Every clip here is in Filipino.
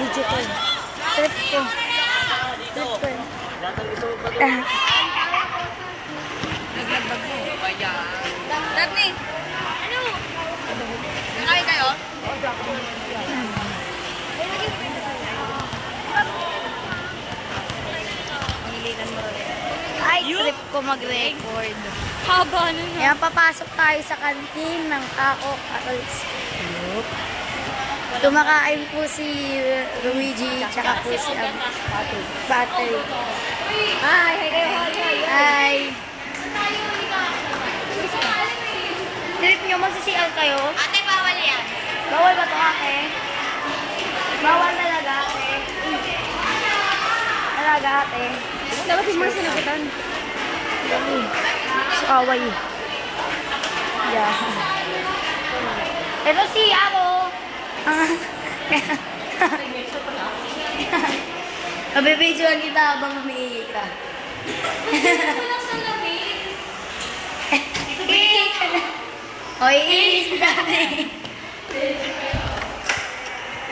Video ko. Trip ko. Trip ko. Naglagbag mo. Daphne! Ano? Nakain kayo? Ay, trip ko mag-record. Haba na na. Kaya papasok tayo sa kantin ng Kako Catholic School. Tumakain po si Luigi tsaka po si Battery. Hi! Hi! Trip nyo, magsisial kayo? Ate, bawal yan. Bawal ba ito, ate? Bawal talaga, ate. Talaga, ate. Dapat yung mga sinagutan. So, away. Yeah. Pero si ako, mabibidyoan kita habang umiihi ka. Iihi ka na. O, iihi si Dani.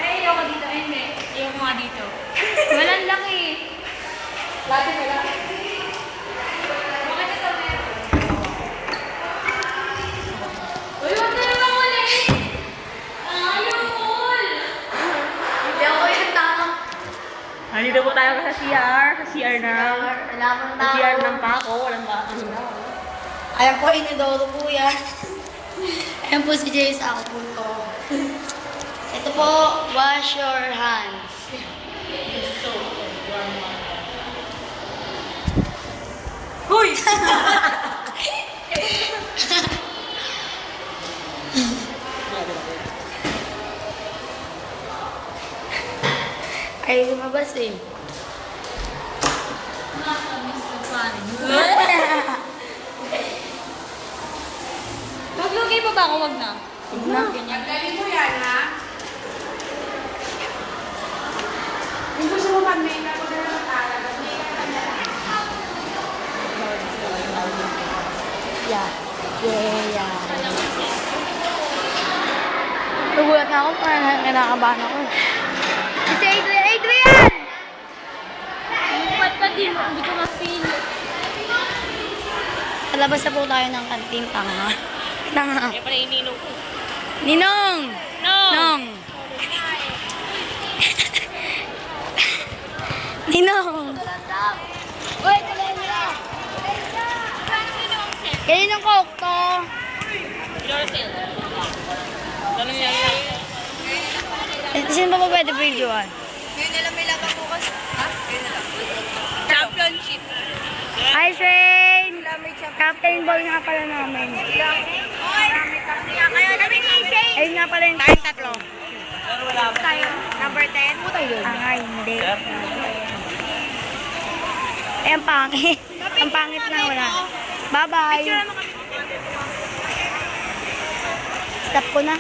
Ay, ayoko dito. Ay, hindi. Ayoko nga dito. Walang laki. Lati na lang. Bakit ito meron? Uy, huwag na naman ulit! Ayokol! Hindi ako yung tama. Nandito po tayo sa CR. Sa CR na. Alamang Sa CR ng tao. Paco. Walang baka. Ayan po, inidoro po yan. Ayan po si Jace, ako po to. Ito po, wash your hands. Huy! Ay, lumabas eh. Maglugay pa ba ako? Wag na. Na. Galing mo yan, ha? Kung gusto mo mag-makeup, huwag na mag-aral. Yeah. Yeah. Nagulat na ako, parang kinakabahan ako. Si Adrian! Adrian! Ba't pa di mo? Hindi ko ma-feel. Palabas na po tayo ng kanting tanga. Tanga. Kaya pala ininong ko. Ninong! Nong! Ninong! Uy, tuloy nila! Kaninong coke to? Ganun yan. Sino ba pwede videoan? Ngayon nila may laban bukas. Ha? Ngayon nila. Championship. Hi, Shane! Captain ball nga pala namin. Kaya namin i-shake. Ayun nga pala yung... Tayong tatlo. Pero wala pa. Tayo. Number 10. Puta yun. Ay, hindi. Eh, ang pangit. Ang pangit na wala. Bye-bye. Stop ko na.